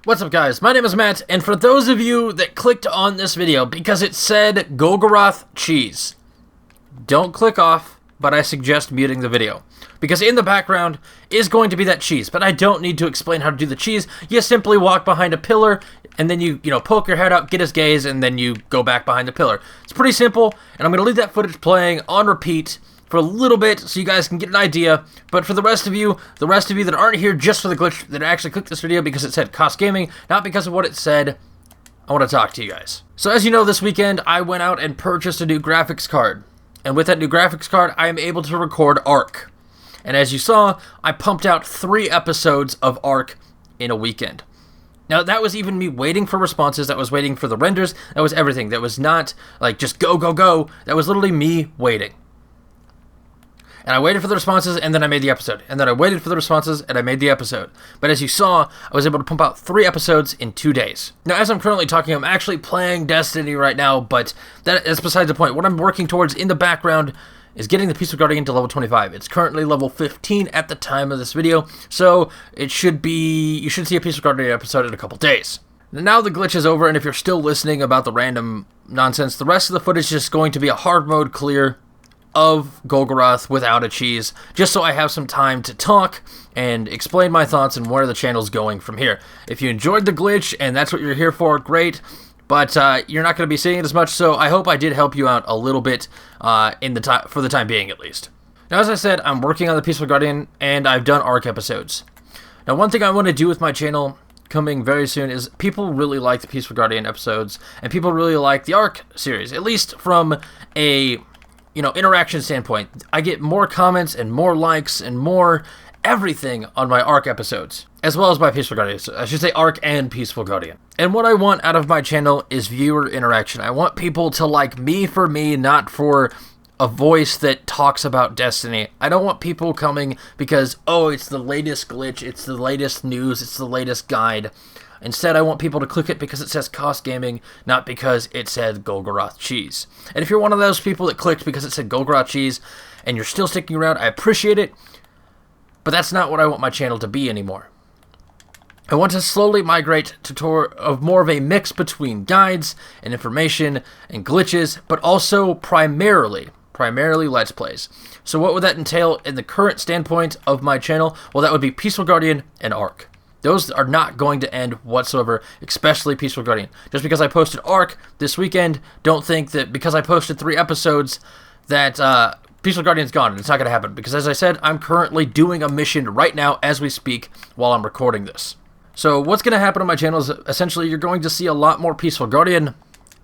What's up, guys? My name is Matt, and for those of you that clicked on this video because it said Golgoroth cheese, don't click off, but I suggest muting the video. Because in the background is going to be that cheese, but I don't need to explain how to do the cheese. You simply walk behind a pillar, and then you poke your head out, get his gaze, and then you go back behind the pillar. It's pretty simple, and I'm going to leave that footage playing on repeat for a little bit so you guys can get an idea. But for the rest of you that aren't here just for the glitch, that actually clicked this video because it said Cost Gaming, not because of what it said, I want to talk to you guys. So as you know, this weekend I went out and purchased a new graphics card. And with that new graphics card, I am able to record Ark. And as you saw, I pumped out 3 episodes of Ark in a weekend. Now, that was even me waiting for responses, that was waiting for the renders, that was everything. That was not like just go, go, go. That was literally me waiting. And I waited for the responses, and then I made the episode. And then I waited for the responses, and I made the episode. But as you saw, I was able to pump out 3 episodes in 2 days. Now, as I'm currently talking, I'm actually playing Destiny right now, but that is besides the point. What I'm working towards in the background is getting the Peaceful Guardian to level 25. It's currently level 15 at the time of this video, so you should see a Peaceful Guardian episode in a couple days. Now the glitch is over, and if you're still listening about the random nonsense, the rest of the footage is just going to be a hard mode clear of Golgoroth without a cheese, just so I have some time to talk and explain my thoughts and where the channel's going from here. If you enjoyed the glitch and that's what you're here for, great, but you're not going to be seeing it as much, so I hope I did help you out a little bit for the time being, at least. Now, as I said, I'm working on the Peaceful Guardian, and I've done Ark episodes. Now, one thing I want to do with my channel coming very soon is people really like the Peaceful Guardian episodes, and people really like the Ark series, at least from a interaction standpoint. I get more comments and more likes and more everything on my Ark episodes, as well as my Peaceful Guardian. I should say Ark and Peaceful Guardian. And what I want out of my channel is viewer interaction. I want people to like me for me, not for a voice that talks about Destiny. I don't want people coming because, oh, it's the latest glitch, it's the latest news, it's the latest guide. Instead, I want people to click it because it says Cost Gaming, not because it said Golgoroth cheese. And if you're one of those people that clicked because it said Golgoroth cheese and you're still sticking around, I appreciate it, but that's not what I want my channel to be anymore. I want to slowly migrate to more of a mix between guides and information and glitches, but also primarily Let's Plays. So what would that entail in the current standpoint of my channel? Well, that would be Peaceful Guardian and Ark. Those are not going to end whatsoever, especially Peaceful Guardian. Just because I posted Ark this weekend, don't think that because I posted 3 episodes that Peaceful Guardian's gone, and it's not going to happen. Because as I said, I'm currently doing a mission right now as we speak while I'm recording this. So what's going to happen on my channel is essentially you're going to see a lot more Peaceful Guardian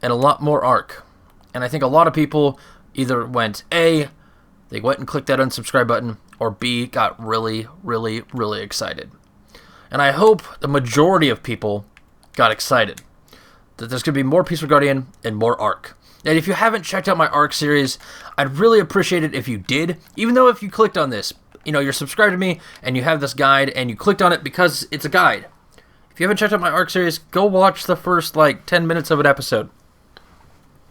and a lot more Ark. And I think a lot of people either went A, they went and clicked that unsubscribe button, or B, got really, really, really excited. And I hope the majority of people got excited that there's going to be more Peaceful Guardian and more Ark. And if you haven't checked out my Ark series, I'd really appreciate it if you did. Even though if you clicked on this, you're subscribed to me and you have this guide and you clicked on it because it's a guide. If you haven't checked out my Ark series, go watch the first 10 minutes of an episode.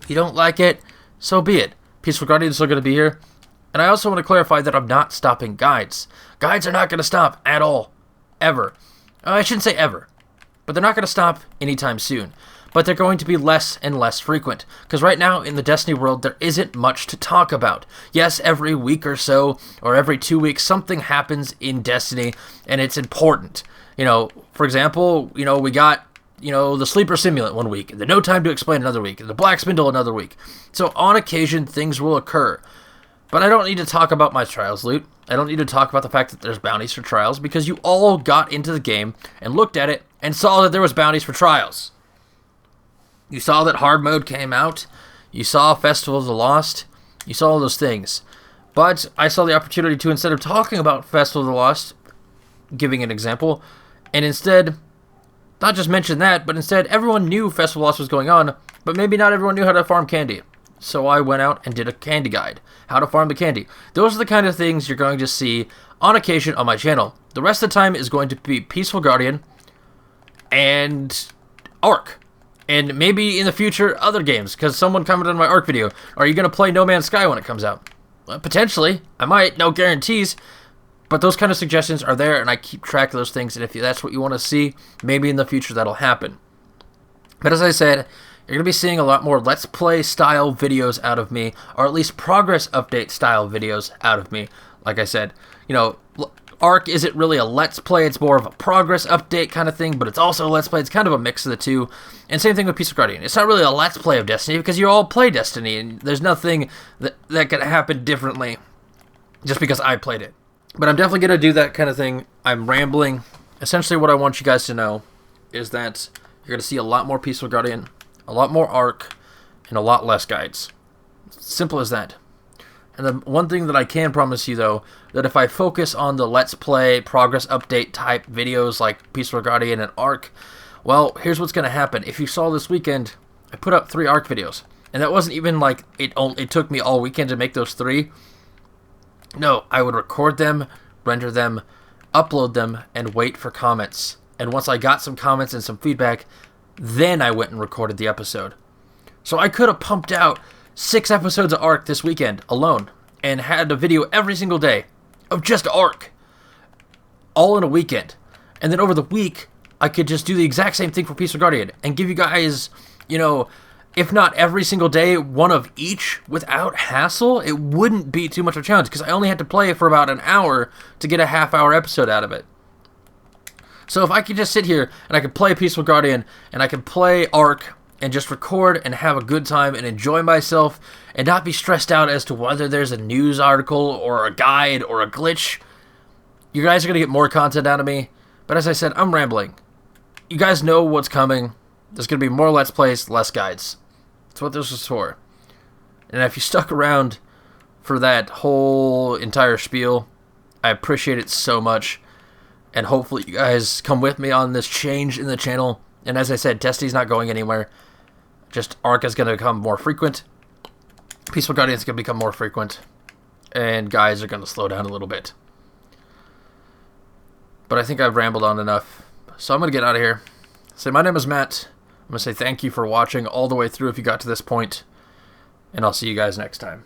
If you don't like it, so be it. Peaceful Guardian is still going to be here. And I also want to clarify that I'm not stopping guides. Guides are not going to stop at all. Ever. I shouldn't say ever, but they're not going to stop anytime soon. But they're going to be less and less frequent, because right now in the Destiny world, there isn't much to talk about. Yes, every week or so, or every 2 weeks, something happens in Destiny, and it's important. For example, we got, the Sleeper Simulant one week, the No Time to Explain another week, the Black Spindle another week. So on occasion, things will occur. But I don't need to talk about my Trials loot. I don't need to talk about the fact that there's bounties for Trials, because you all got into the game and looked at it and saw that there was bounties for Trials. You saw that hard mode came out. You saw Festival of the Lost. You saw all those things. But I saw the opportunity to, instead of talking about Festival of the Lost, giving an example, and instead, not just mention that, but instead everyone knew Festival of the Lost was going on, but maybe not everyone knew how to farm candy. So I went out and did a candy guide. How to farm the candy. Those are the kind of things you're going to see on occasion on my channel. The rest of the time is going to be Peaceful Guardian and Ark. And maybe in the future, other games. Because someone commented on my Ark video, are you going to play No Man's Sky when it comes out? Well, potentially. I might. No guarantees. But those kind of suggestions are there, and I keep track of those things, and if that's what you want to see, maybe in the future that'll happen. But as I said, you're going to be seeing a lot more Let's Play style videos out of me, or at least progress update style videos out of me. Like I said, you know, Ark isn't really a Let's Play, it's more of a progress update kind of thing, but it's also a Let's Play. It's kind of a mix of the two. And same thing with Peaceful Guardian. It's not really a Let's Play of Destiny, because you all play Destiny, and there's nothing that could happen differently just because I played it. But I'm definitely going to do that kind of thing. I'm rambling. Essentially what I want you guys to know is that you're going to see a lot more Peaceful Guardian, a lot more Ark, and a lot less guides. Simple as that. And the one thing that I can promise you, though, that if I focus on the Let's Play, progress update type videos like Peaceful Guardian and Ark, well, here's what's going to happen. If you saw this weekend, I put up 3 Ark videos. And that wasn't even like it took me all weekend to make those 3. No, I would record them, render them, upload them, and wait for comments. And once I got some comments and some feedback, then I went and recorded the episode. So I could have pumped out 6 episodes of Ark this weekend alone, and had a video every single day of just Ark, all in a weekend. And then over the week, I could just do the exact same thing for Peaceful Guardian, and give you guys, you know, if not every single day, one of each without hassle. It wouldn't be too much of a challenge, because I only had to play it for about an hour to get a half-hour episode out of it. So if I could just sit here, and I could play Peaceful Guardian, and I could play Ark, and just record and have a good time and enjoy myself, and not be stressed out as to whether there's a news article or a guide or a glitch, you guys are going to get more content out of me. But as I said, I'm rambling. You guys know what's coming. There's going to be more Let's Plays, less guides. That's what this was for. And if you stuck around for that whole entire spiel, I appreciate it so much. And hopefully you guys come with me on this change in the channel. And as I said, Destiny's not going anywhere. Just Ark is going to become more frequent. Peaceful Guardian is going to become more frequent. And guys are going to slow down a little bit. But I think I've rambled on enough. So I'm going to get out of here. So my name is Matt. I'm going to say thank you for watching all the way through if you got to this point. And I'll see you guys next time.